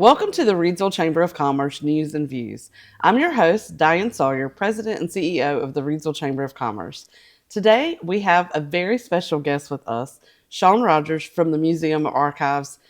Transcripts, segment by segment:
Welcome to the Reidsville Chamber of Commerce News and Views. I'm your host, Diane Sawyer, President and CEO of the Reidsville Chamber of Commerce. Today, we have a very special guest with us, Shawn Rogers from the Museum of Archives.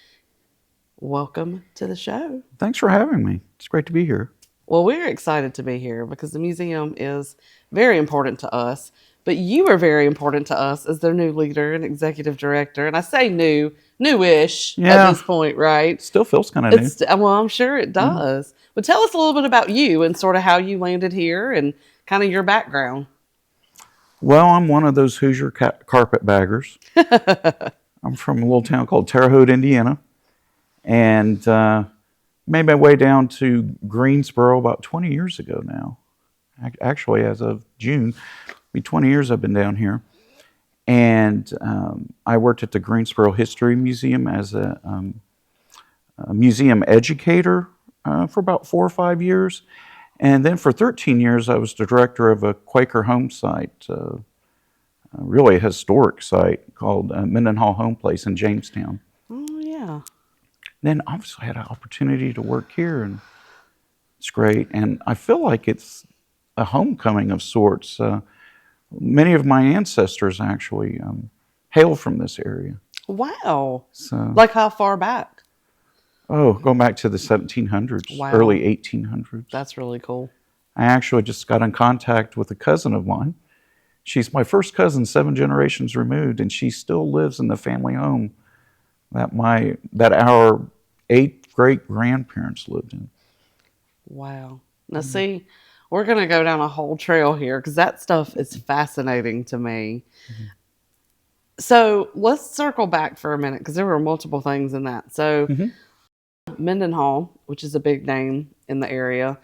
Welcome to the show. Thanks for having me. It's great to be here. Well, we're excited to be here because the museum is very important to us, but you are very important to us as their new leader and executive director. And I say newish at this point, right? Still feels kind of new. Well, I'm sure it does. But tell us a little bit about you and sort of how you landed here and kind of your background. Well, I'm one of those Hoosier carpetbaggers. I'm from a little town called Terre Haute, Indiana, and made my way down to Greensboro about 20 years ago now. Actually, as of June, it'll be 20 years I've been down here. And I worked at the Greensboro History Museum as a museum educator for about 4 or 5 years. And then for 13 years, I was the director of a Quaker home site, really a historic site called Mendenhall Home Place in Jamestown. Oh, yeah. Then obviously I had an opportunity to work here, and it's great. And I feel like it's a homecoming of sorts. Many of my ancestors actually hail from this area. Wow. So, like how far back? Oh, going back to the 1700s, Wow. early 1800s. That's really cool. I actually just got in contact with a cousin of mine. She's my first cousin, 7 generations removed, and she still lives in the family home that our 8 great-grandparents lived in. Wow. Now, see, we're going to go down a whole trail here because that stuff is fascinating to me. So let's circle back for a minute because there were multiple things in that. So Mendenhall, which is a big name in the area.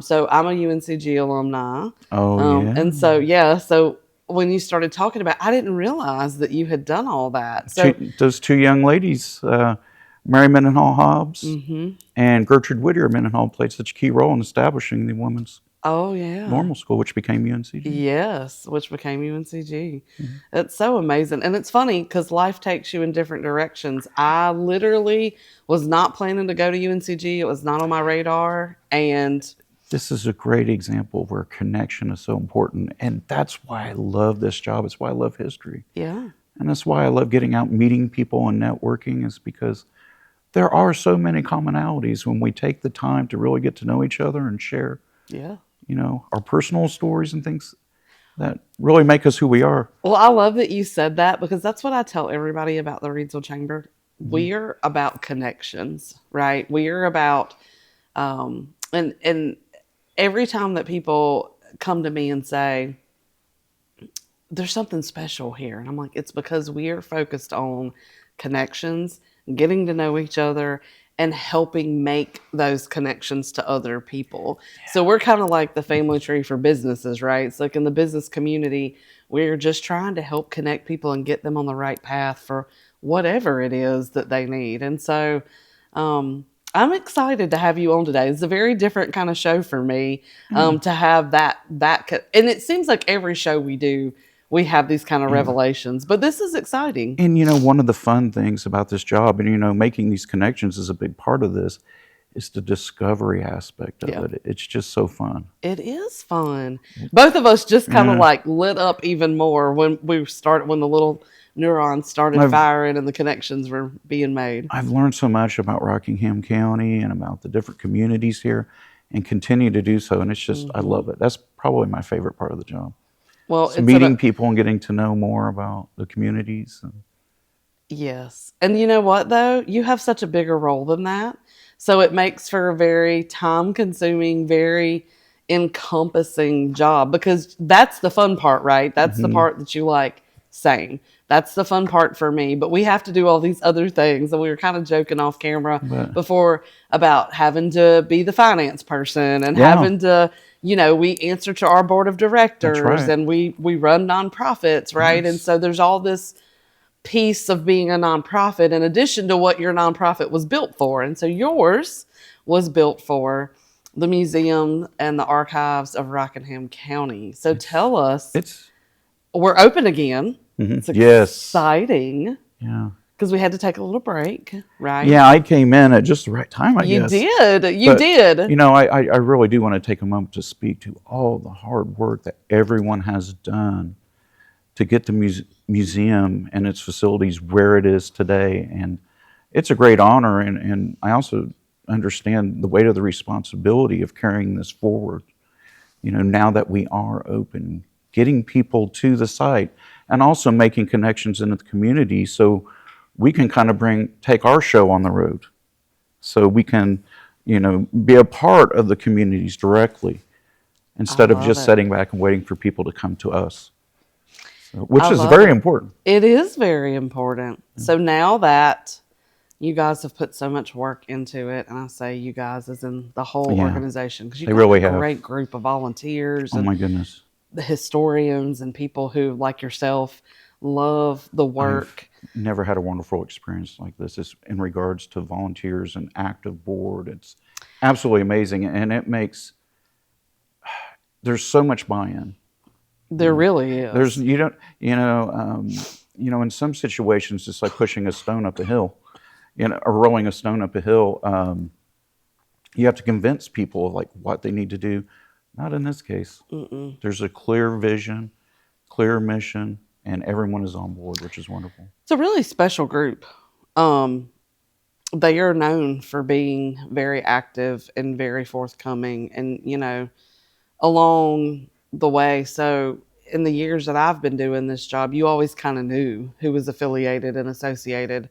So I'm a UNCG alumni. Oh, yeah. And so when you started talking about, I didn't realize that you had done all that. So Those 2 young ladies, Mary Mendenhall Hobbs and Gertrude Whittier Mendenhall, played such a key role in establishing the women's normal school, which became UNCG. Yes, which became UNCG. It's so amazing. And it's funny because life takes you in different directions. I literally was not planning to go to UNCG. It was not on my radar. And this is a great example where connection is so important. And that's why I love this job. It's why I love history. yeah. And that's why I love getting out, meeting people and networking, is because there are so many commonalities when we take the time to really get to know each other and share, our personal stories and things that really make us who we are. Well, I love that you said that because that's what I tell everybody about the Reidsville Chamber. We're about connections, right? We are about, and every time that people come to me and say, there's something special here. And I'm like, it's because we are focused on connections, getting to know each other, and helping make those connections to other people. So we're kind of like the family tree for businesses, right? It's like in the business community, we're just trying to help connect people and get them on the right path for whatever it is that they need. And so I'm excited to have you on today. It's a very different kind of show for me to have that. And it seems like every show we do, we have these kind of revelations, but this is exciting. And, one of the fun things about this job, and, making these connections is a big part of this, is the discovery aspect of it. It's just so fun. It is fun. Both of us just kind of like lit up even more when the little neurons started firing and the connections were being made. I've learned so much about Rockingham County and about the different communities here, and continue to do so. And it's just, I love it. That's probably my favorite part of the job. Well, it's meeting people and getting to know more about the communities. Yes. And you know what, though? You have such a bigger role than that. So it makes for a very time-consuming, very encompassing job, because that's the fun part, right? That's the part that you like saying. That's the fun part for me. But we have to do all these other things. And we were kind of joking off camera before about having to be the finance person and having to, we answer to our board of directors and we run nonprofits, right? And so there's all this piece of being a nonprofit in addition to what your nonprofit was built for. And so yours was built for the museum and the archives of Rockingham County. So tell us, we're open again. It's exciting. Yeah. because we had to take a little break, right? Yeah, I came in at just the right time, I You guess. did. You But, did. I really do want to take a moment to speak to all the hard work that everyone has done to get the museum and its facilities where it is today. And it's a great honor. And I also understand the weight of the responsibility of carrying this forward. Now that we are open, getting people to the site and also making connections in the community so we can kind of take our show on the road. So we can, be a part of the communities directly I instead of love just it. sitting back and waiting for people to come to us, I which is love very it. important. It is very important. So now that you guys have put so much work into it, and I say you guys as in the whole Yeah, organization, because you've they got really a have. great group of volunteers Oh and my goodness. the historians and people who, like yourself, love the I've work. never had a wonderful experience like this. It's in regards to volunteers and active board. It's absolutely amazing. And there's so much buy-in. There really There's, is. you don't, in some situations, it's like pushing a stone up a hill, or rolling a stone up a hill. You have to convince people of like what they need to do. Not in this case. There's a clear vision, clear mission, and everyone is on board, which is wonderful. It's a really special group. They are known for being very active and very forthcoming, and along the way. So in the years that I've been doing this job, you always kind of knew who was affiliated and associated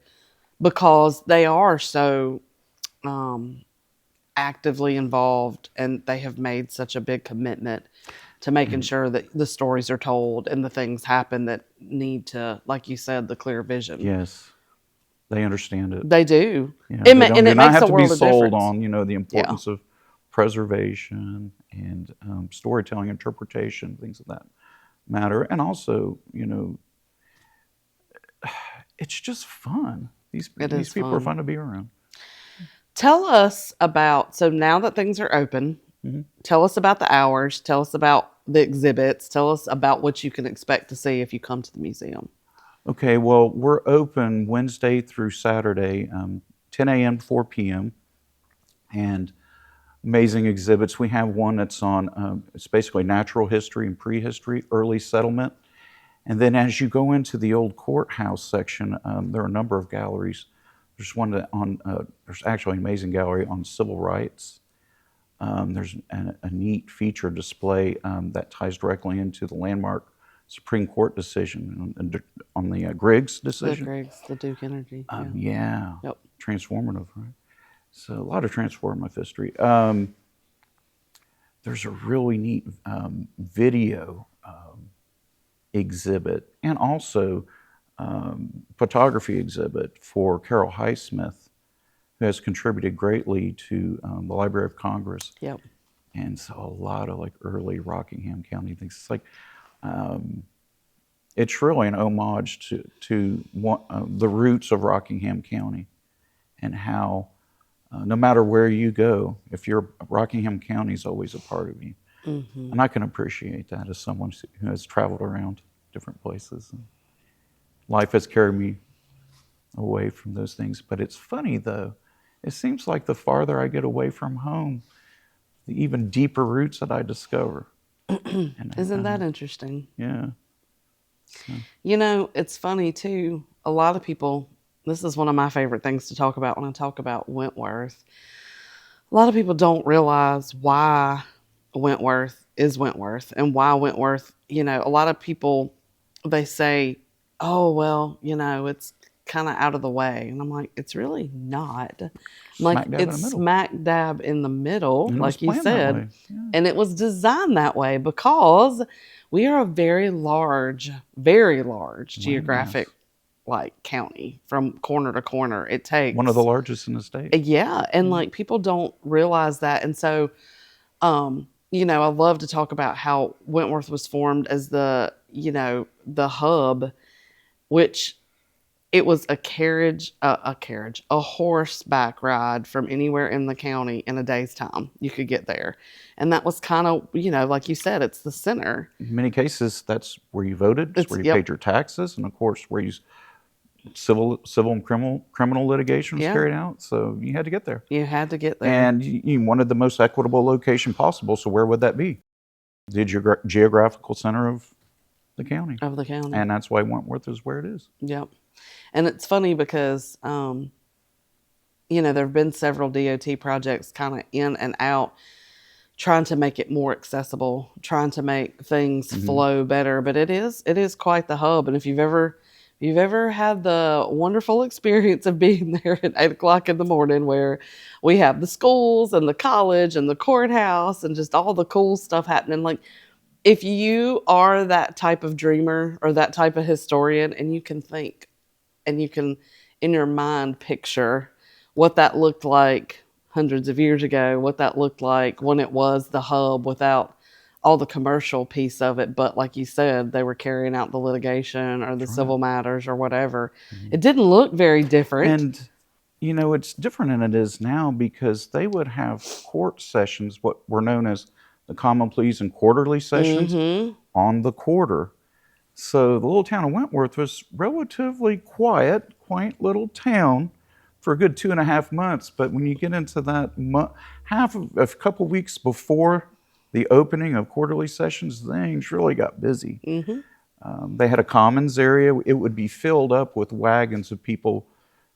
because they are so actively involved, and they have made such a big commitment to making sure that the stories are told and the things happen that need to, like you said, the clear vision. Yes, they understand it. They do. Yeah, It they and do it not makes have a to be world of sold difference. on, the Yeah. importance of preservation and storytelling, interpretation, things of that matter. And also, it's just fun. It These is people are fun. fun to be around. Tell us about, so now that things are open, tell us about the hours, tell us about the exhibits, tell us about what you can expect to see if you come to the museum. Okay, well, we're open Wednesday through Saturday, 10 a.m. to 4 p.m. and amazing exhibits. We have one that's on, it's basically natural history and prehistory, early settlement. And then as you go into the old courthouse section, there are a number of galleries. There's one there's actually an amazing gallery on civil rights. There's a neat feature display that ties directly into the landmark Supreme Court decision on the Griggs The decision. Griggs, the Duke Energy. Yeah, Yep. transformative, right? So a lot of transformative history. There's a really neat video exhibit and also photography exhibit for Carol Highsmith, who has contributed greatly to the Library of Congress. Yep. And so a lot of like early Rockingham County things. It's like, it's really an homage to the roots of Rockingham County and how no matter where you go, if you're Rockingham County is always a part of you. And I can appreciate that as someone who has traveled around different places. And life has carried me away from those things. But it's funny though, it seems like the farther I get away from home, the even deeper roots that I discover. Isn't that interesting? Yeah. It's funny too. A lot of people, this is one of my favorite things to talk about when I talk about Wentworth. A lot of people don't realize why Wentworth is Wentworth and why Wentworth, a lot of people, they say, oh, well, it's kind of out of the way. And I'm like, it's really not. Like, it's smack dab in the middle, like you said. Yeah. And it was designed that way because we are a very large geographic county from corner to corner. It takes one of the largest in the state. Yeah. And like people don't realize that. And so, I love to talk about how Wentworth was formed as the hub, which it was a horseback ride from anywhere in the county in a day's time. You could get there. And that was kind of, like you said, it's the center. In many cases, that's where you voted, it's where you paid your taxes, and of course, where you civil and criminal litigation was Yeah. carried out. So you had to get there. You had to get there. And you wanted the most equitable location possible. So where would that be? The geographical center of the county. Of the county. And that's why Wentworth is where it is. Yep. And it's funny because, there have been several DOT projects kind of in and out trying to make it more accessible, trying to make things flow better. But it is quite the hub. And if you've ever had the wonderful experience of being there at 8 o'clock in the morning where we have the schools and the college and the courthouse and just all the cool stuff happening, like if you are that type of dreamer or that type of historian and you can think and you can in your mind picture what that looked like hundreds of years ago, what that looked like when it was the hub without all the commercial piece of it. But like you said, they were carrying out the litigation or the civil matters or whatever. It didn't look very different. And, it's different than it is now because they would have court sessions, what were known as the common pleas and quarterly sessions on the quarter. So the little town of Wentworth was relatively quiet, quaint little town for a good 2.5 months. But when you get into that a couple weeks before the opening of quarterly sessions, things really got busy. They had a commons area. It would be filled up with wagons of people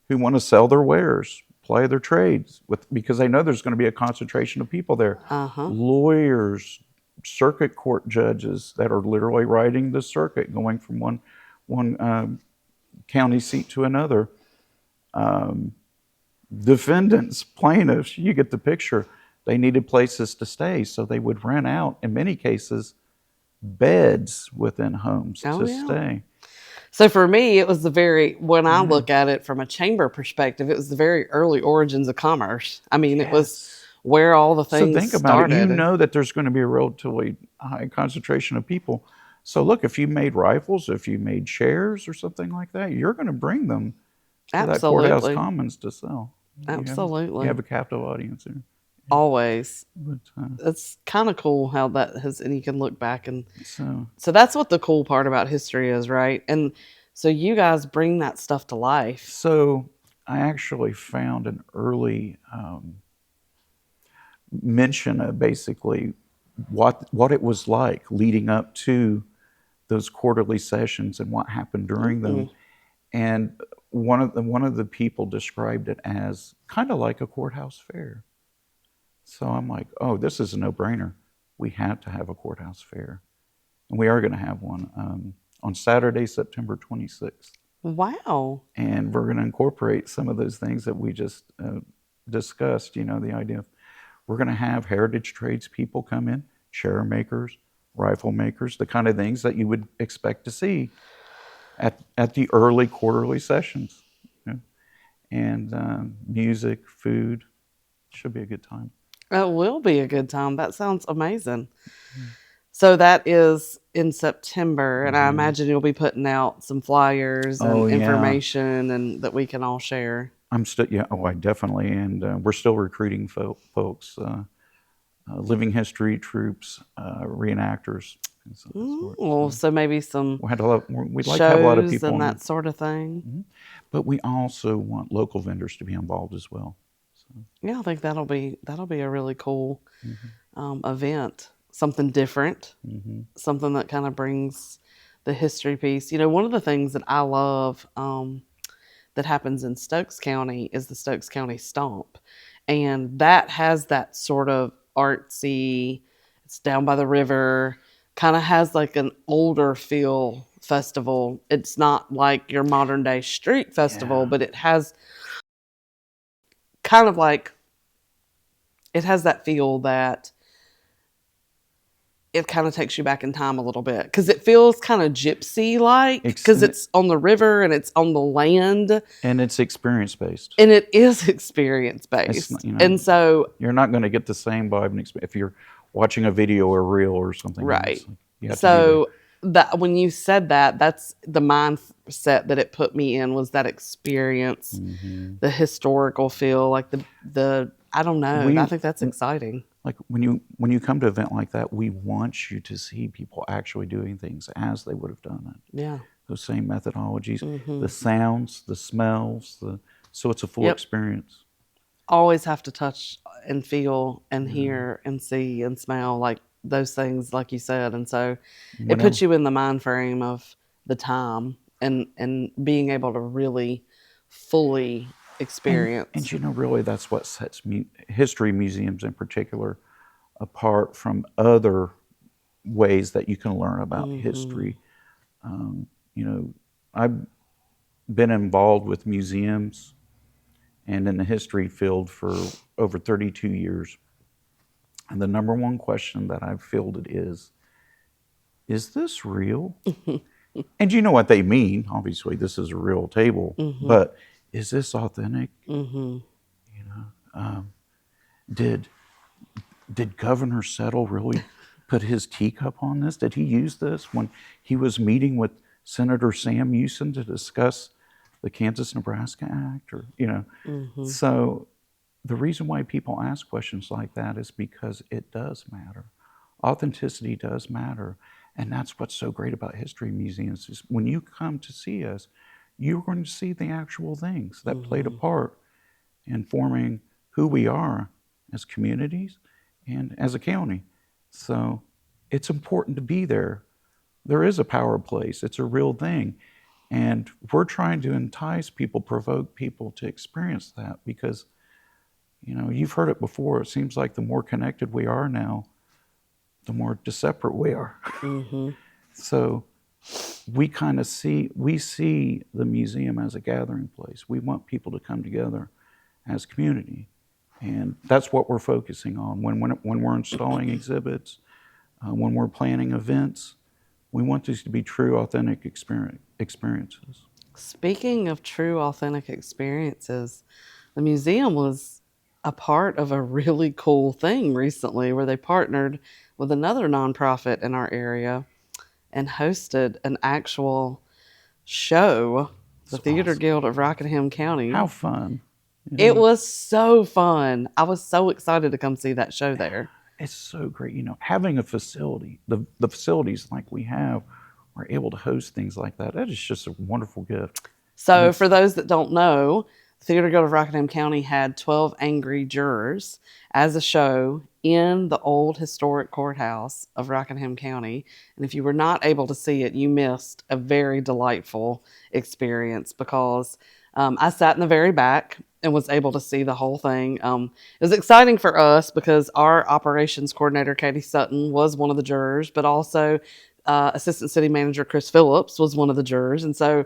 who want to sell their wares, play their trades, because they know there's going to be a concentration of people there. Lawyers, circuit court judges that are literally riding the circuit, going from one county seat to another. Defendants, plaintiffs, you get the picture. They needed places to stay, so they would rent out, in many cases, beds within homes to stay. So for me, it was when I look at it from a chamber perspective, it was the very early origins of commerce. I mean, it was where all the things started. So think about it. You know that there's going to be a relatively high concentration of people. So look, if you made rifles, if you made chairs or something like that, you're going to bring them to that courthouse commons to sell. Absolutely. You have a captive audience there. Always. But, it's kind of cool how that has, and you can look back and so that's what the cool part about history is, right? And so you guys bring that stuff to life. So I actually found an early mention of basically what it was like leading up to those quarterly sessions and what happened during them. And one of the people described it as kind of like a courthouse fair. So I'm like, oh, this is a no-brainer. We have to have a courthouse fair. And we are going to have one on Saturday, September 26th. Wow. And we're going to incorporate some of those things that we just discussed, the idea of we're going to have heritage trades people come in, chair makers, rifle makers, the kind of things that you would expect to see at the early quarterly sessions. And music, food. Should be a good time. It will be a good time. That sounds amazing. So that is in September, and I imagine you'll be putting out some flyers and information and that we can all share. I definitely, and we're still recruiting folks, living history troops, reenactors. So maybe some we'd like shows to have a lot of people and that sort of thing. But we also want local vendors to be involved as well. Yeah, I think that'll be a really cool event. Something different, something that kind of brings the history piece. One of the things that I love that happens in Stokes County is the Stokes County Stomp. And that has that sort of artsy, it's down by the river, kind of has like an older feel festival. It's not like your modern day street festival, but it has kind of like, it has that feel that it kind of takes you back in time a little bit because it feels kind of gypsy-like because it's on the river and it's on the land. And it's experience-based. And it is experience-based. And so you're not going to get the same vibe and experience if you're watching a video or reel or something. Right. So that when you said that, that's the mindset that it put me in, was that experience, the historical feel, like the I don't know. I think that's exciting. Like when you come to an event like that, we want you to see people actually doing things as they would have done it. Yeah. those same methodologies, the sounds, the smells, so it's a full Yep. experience. Always have to touch and feel and hear and see and smell, like those things, like you said. And so it Whenever puts you in the mind frame of the time and being able to really fully and experience. really that's what sets history museums in particular apart from other ways that you can learn about history. You know, I've been involved with museums and in the history field for over 32 years. And the number one question that I've fielded is this real? And you know what they mean. Obviously, this is a real table, but is this authentic? Did Governor Settle really put his teacup on this? Did he use this when he was meeting with Senator Sam Houston to discuss the Kansas-Nebraska Act? Or so the reason why people ask questions like that is because it does matter. Authenticity does matter. And that's what's so great about history museums is when you come to see us, you're going to see the actual things that played a part in forming who we are as communities and as a county. So it's important to be there. There is a power place. It's a real thing. And we're trying to entice people, provoke people to experience that because, you've heard it before. It seems like the more connected we are now, the more separate we are. So we see the museum as a gathering place. We want people to come together as community. And that's what we're focusing on. When we're installing exhibits, when we're planning events, we want these to be true, authentic experiences. Speaking of true, authentic experiences, the museum was a part of a really cool thing recently where they partnered with another nonprofit in our area and hosted an actual show, the Theater Awesome. Guild of Rockingham County. How fun. It was so fun. I was so excited to come see that show there. It's so great, having a facility, the facilities like we have, we're able to host things like that. That is just a wonderful gift. So, for those that don't know, the Theater Guild of Rockingham County had 12 Angry Jurors as a show in the old historic courthouse of Rockingham County. And if you were not able to see it, you missed a very delightful experience because I sat in the very back and was able to see the whole thing. It was exciting for us because our operations coordinator, Katie Sutton, was one of the jurors, but also Assistant City Manager Chris Phillips was one of the jurors. And so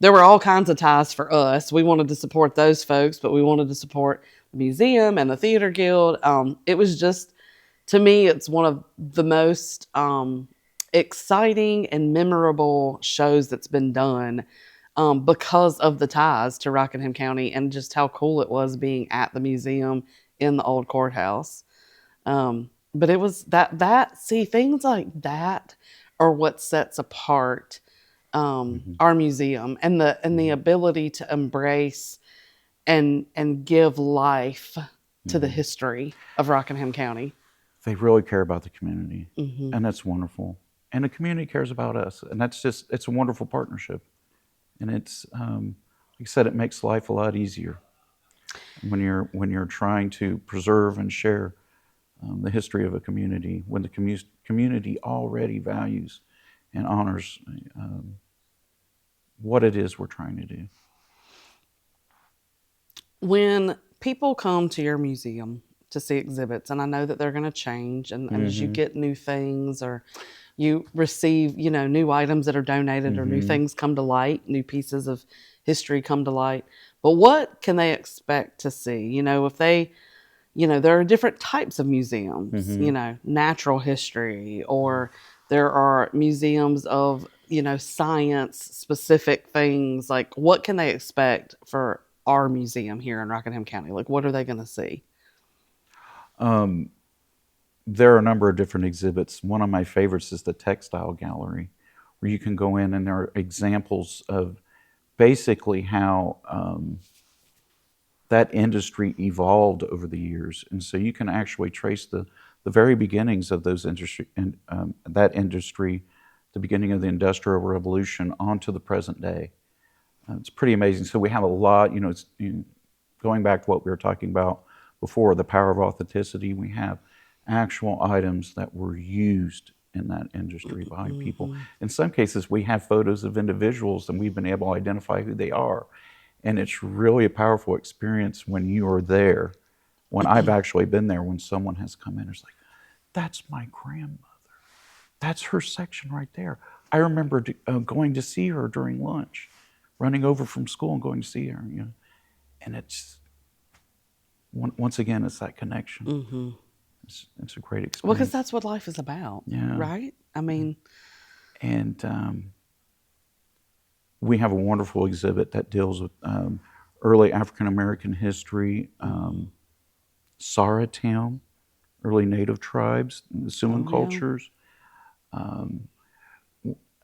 there were all kinds of ties for us. We wanted to support those folks, but we wanted to support the museum and the Theater Guild. It was just, to me, it's one of the most exciting and memorable shows that's been done because of the ties to Rockingham County and just how cool it was being at the museum in the old courthouse. But it was see, things like that are what sets apart our museum and the ability to embrace and give life to the history of Rockingham County. They really care about the community, and that's wonderful. And the community cares about us, and it's a wonderful partnership. And it's, like I said, it makes life a lot easier when you're trying to preserve and share the history of a community, when the community already values and honors what it is we're trying to do. When people come to your museum to see exhibits, and I know that they're going to change, and as you get new things or you receive, new items that are donated or new things come to light, new pieces of history come to light, but what can they expect to see? If they, there are different types of museums, natural history, or there are museums of, science specific things. Like, what can they expect for our museum here in Rockingham County? Like, what are they going to see? There are a number of different exhibits. One of my favorites is the Textile Gallery, where you can go in and there are examples of basically how that industry evolved over the years. And so you can actually trace the very beginnings of those industry and that industry the beginning of the Industrial Revolution onto the present day. It's pretty amazing. So we have a lot, going back to what we were talking about before, the power of authenticity. We have actual items that were used in that industry by people. In some cases, we have photos of individuals and we've been able to identify who they are. And it's really a powerful experience when you are there, when I've actually been there, when someone has come in and it's like, that's my grandmother. That's her section right there. I remember going to see her during lunch, running over from school and going to see her. And it's, once again, it's that connection. It's a great experience. Well, because that's what life is about, Yeah. right? I mean, and we have a wonderful exhibit that deals with early African American history, Saratown, early Native tribes, the Siouan cultures.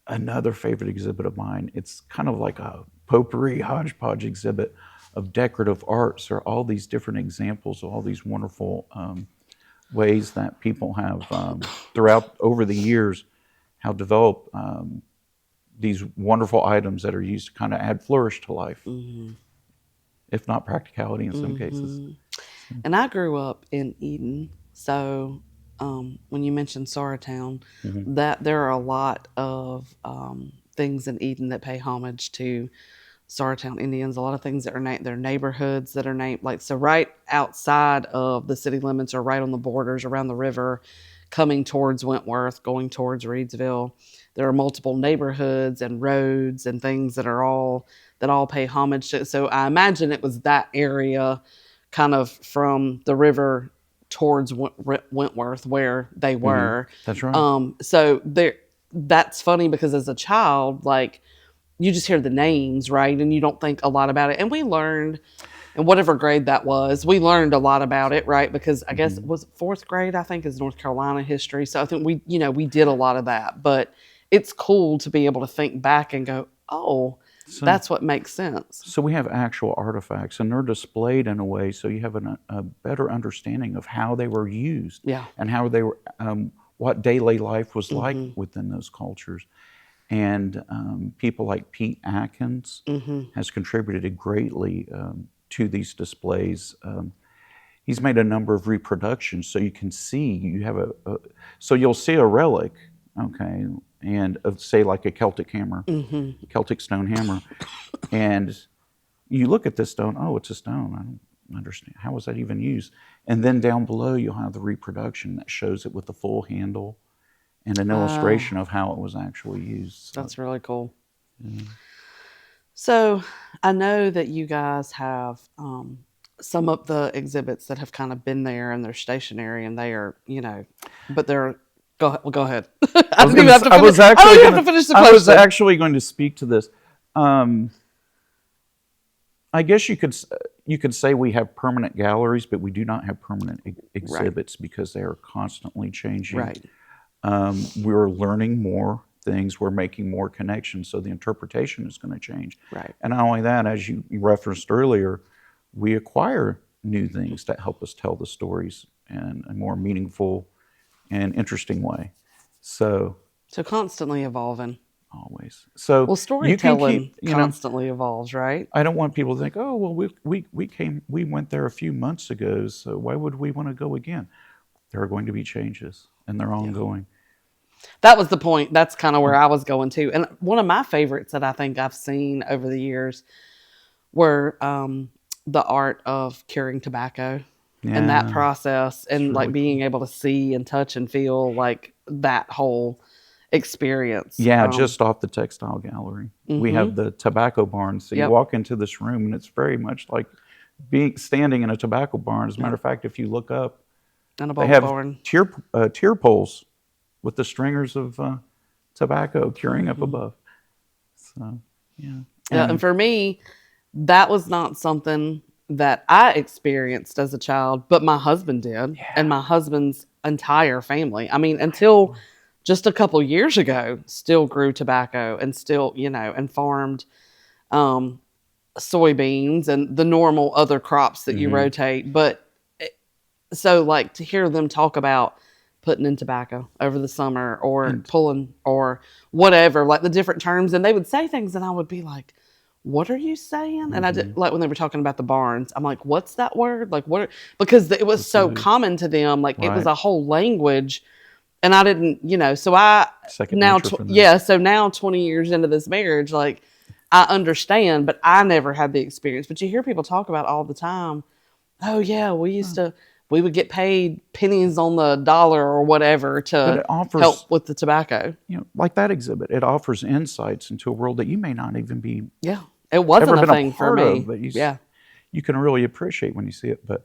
Another favorite exhibit of mine, it's kind of like a potpourri hodgepodge exhibit of decorative arts. There are all these different examples of all these wonderful ways that people have throughout over the years have developed these wonderful items that are used to kind of add flourish to life, if not practicality in some cases. And I grew up in Eden, so when you mentioned Saratown, that there are a lot of things in Eden that pay homage to Saratown Indians. A lot of things that are named, their neighborhoods that are named, like, so right outside of the city limits or right on the borders around the river, coming towards Wentworth, going towards Reidsville, there are multiple neighborhoods and roads and things that all pay homage to. So I imagine it was that area, kind of from the river towards Wentworth where they were. That's right. So that's funny because as a child, like, you just hear the names, right? And you don't think a lot about it. And we learned, in whatever grade that was, we learned a lot about it, right? Because I guess it was fourth grade, I think, is North Carolina history. So I think we did a lot of that. But it's cool to be able to think back and go, oh, that's what makes sense. So we have actual artifacts, and they're displayed in a way so you have a better understanding of how they were used, and how they were, what daily life was like within those cultures. And people like Pete Atkins has contributed greatly to these displays. He's made a number of reproductions, so you can see, you have so you'll see a relic, okay, and say like a Celtic hammer, Celtic stone hammer, and you look at this stone, oh, it's a stone. I don't understand. How was that even used? And then down below, you'll have the reproduction that shows it with the full handle and an illustration of how it was actually used. So. That's really cool. So I know that you guys have some of the exhibits that have kind of been there and they're stationary and they are, but they're, go ahead. I didn't even have to finish the question. I was actually going to speak to this. I guess you could say we have permanent galleries, but we do not have permanent exhibits because they are constantly changing. Right. We're learning more things. We're making more connections, so the interpretation is going to change. Right. And not only that, as you referenced earlier, we acquire new things that help us tell the stories in a more meaningful and interesting way. So constantly evolving. Always. So storytelling constantly evolves, right? I don't want people to think, oh, well, we went there a few months ago, so why would we want to go again? There are going to be changes, and they're ongoing. That was the point. That's kind of where I was going to. And one of my favorites that I think I've seen over the years were the art of curing tobacco and that process, and like being able to see and touch and feel like that whole experience. Yeah, just off the textile gallery. We have the tobacco barn. So you walk into this room and it's very much like standing in a tobacco barn. As a matter of fact, if you look up, they have tier poles with the stringers of tobacco curing up above. So, and for me, that was not something that I experienced as a child, but my husband did, and my husband's entire family. I mean, until just a couple years ago, still grew tobacco and still, and farmed soybeans and the normal other crops that you rotate. But so, like, to hear them talk about putting in tobacco over the summer or And pulling or whatever, like the different terms. And they would say things and I would be like, what are you saying? And I did, like when they were talking about the barns, I'm like, what's that word? Like what? Because it was what's the so move? common to them. Like it was Right. a whole language. And I didn't, so I Second now, nature for them. yeah. So now 20 years into this marriage, like I understand, but I never had the experience. But you hear people talk about all the time. Oh yeah, we would get paid pennies on the dollar or whatever But to it offers, help with the tobacco. like that exhibit, it offers insights into a world that you may not even be Yeah. It ever wasn't a been a thing for part of, me. but Yeah. you can really appreciate when you see it. But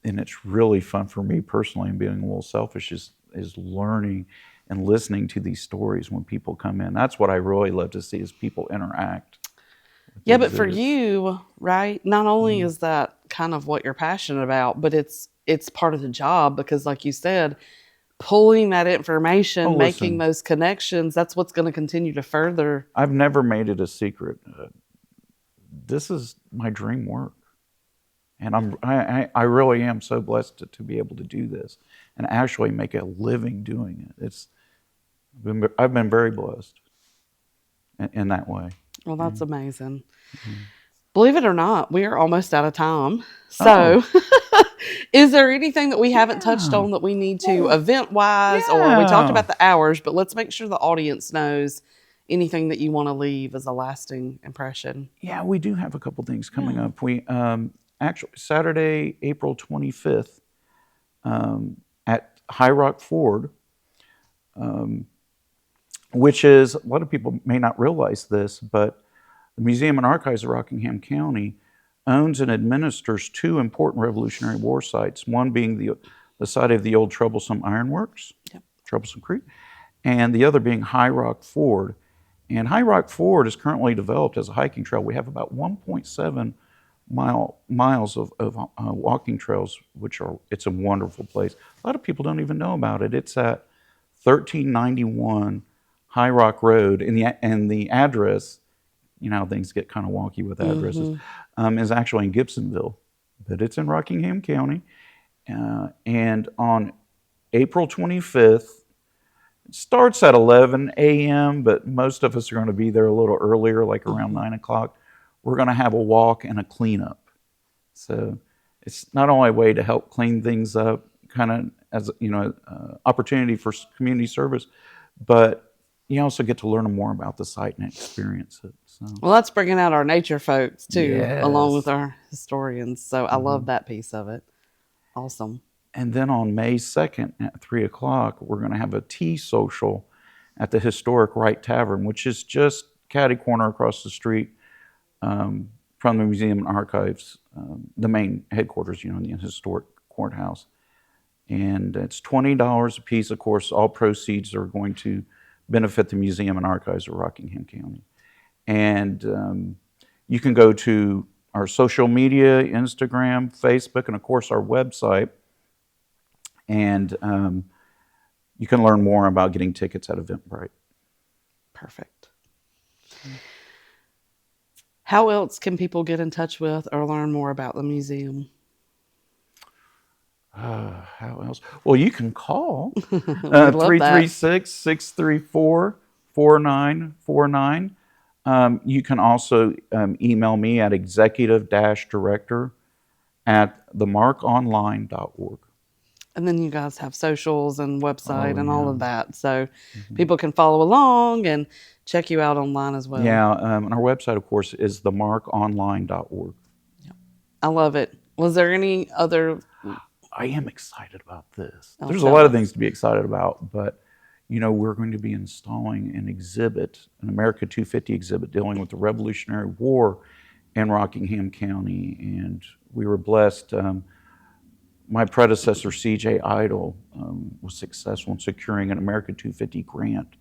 and it's really fun for me personally, and being a little selfish is learning and listening to these stories when people come in. That's what I really love to see is people interact with the Yeah, but for exhibits. you, right? Not only Mhm. is that kind of what you're passionate about, but it's part of the job because like you said, pulling that Oh, information, making listen, those connections, that's what's going to continue to further. I've never made it a secret. This is my dream work. And I really am so blessed to be able to do this and actually make a living doing it. I've been very blessed in that way. Well, Yeah. that's amazing. Mhm. Believe it or not, we are almost out of time. Oh, So, is there anything that we haven't touched yeah. on that we need to Well, event wise, or we talked yeah. about the hours, but let's make sure the audience knows anything that you want to leave as a lasting impression? Yeah, we do have a couple things coming Yeah. up. We actually Saturday, April 25th, at High Rock Ford, which is a lot of people may not realize this, but the Museum and Archives of Rockingham County owns and administers two important Revolutionary War sites, one being the site of the old Troublesome Ironworks, Yep. Troublesome Creek, and the other being High Rock Ford. And High Rock Ford is currently developed as a hiking trail. We have about 1.7 miles of walking trails, it's a wonderful place. A lot of people don't even know about it. It's at 1391 High Rock Road, and the address, how things get kind of wonky with addresses, Mm-hmm. is actually in Gibsonville, but it's in Rockingham County. And on April 25th, it starts at 11 a.m., but most of us are going to be there a little earlier, like around Mm-hmm. 9 o'clock. We're going to have a walk and a cleanup. So it's not only a way to help clean things up, kind of as opportunity for community service, but you also get to learn more about the site and experience it. So Well, that's bringing out our nature folks too, along with yes. our historians. So I love Mhm. that piece of it. Awesome. And then on May 2nd at 3 o'clock, we're going to have a tea social at the historic Wright Tavern, which is just catty corner across the street from the Museum and Archives, the main headquarters, in the historic courthouse. And it's $20 a piece. Of course, all proceeds are going to benefit the Museum and Archives of Rockingham County. And you can go to our social media, Instagram, Facebook, and of course our website. And you can learn more about getting tickets at Eventbrite. Perfect. How else can people get in touch with or learn more about the museum? How else? Well, you can call We love that. 336 634 4949. You can also email me at executive-director at themarkonline.org. And then you guys have socials and website Oh, and all yeah. of that. So Mhm. people can follow along and check you out online as well. Yeah, and our website, of course, is themarkonline.org. I love it. Was there any other? I am excited about this. I'll There's a tell lot of things us. to be excited about, but we're going to be installing an exhibit, an America 250 exhibit dealing with the Revolutionary War in Rockingham County, and we were blessed. My predecessor, C.J. Idle, was successful in securing an America 250 grant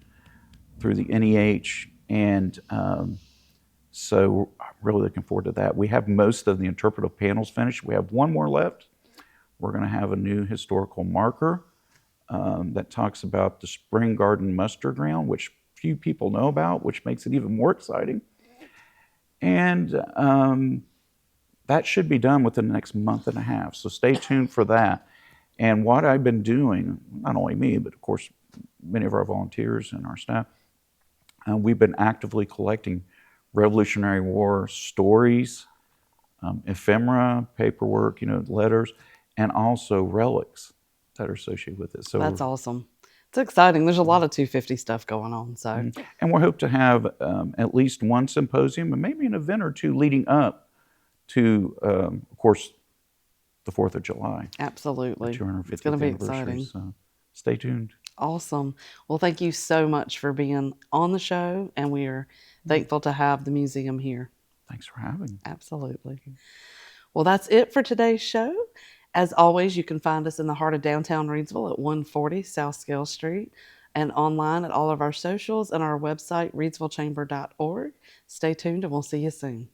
through the NEH, and so I'm really looking forward to that. We have most of the interpretive panels finished. We have one more left. We're going to have a new historical marker that talks about the Spring Garden Muster Ground, which few people know about, which makes it even more exciting. And that should be done within the next month and a half. So stay tuned for that. And what I've been doing, not only me, but of course many of our volunteers and our staff, we've been actively collecting Revolutionary War stories, ephemera, paperwork, letters, and also relics that are associated with it. So, That's awesome. It's exciting. There's a lot of 250 stuff going on. So, and we hope to have at least one symposium and maybe an event or two leading up to, of course, the 4th of July. absolutely. The 250th It's going to be anniversary. exciting. So stay tuned. Awesome. Well, thank you so much for being on the show, and we are thankful to have the museum here. Thanks for having me. Absolutely. Well, that's it for today's show. As always, you can find us in the heart of downtown Reidsville at 140 South Scale Street and online at all of our socials and our website, reidsvillechamber.org. Stay tuned, and we'll see you soon.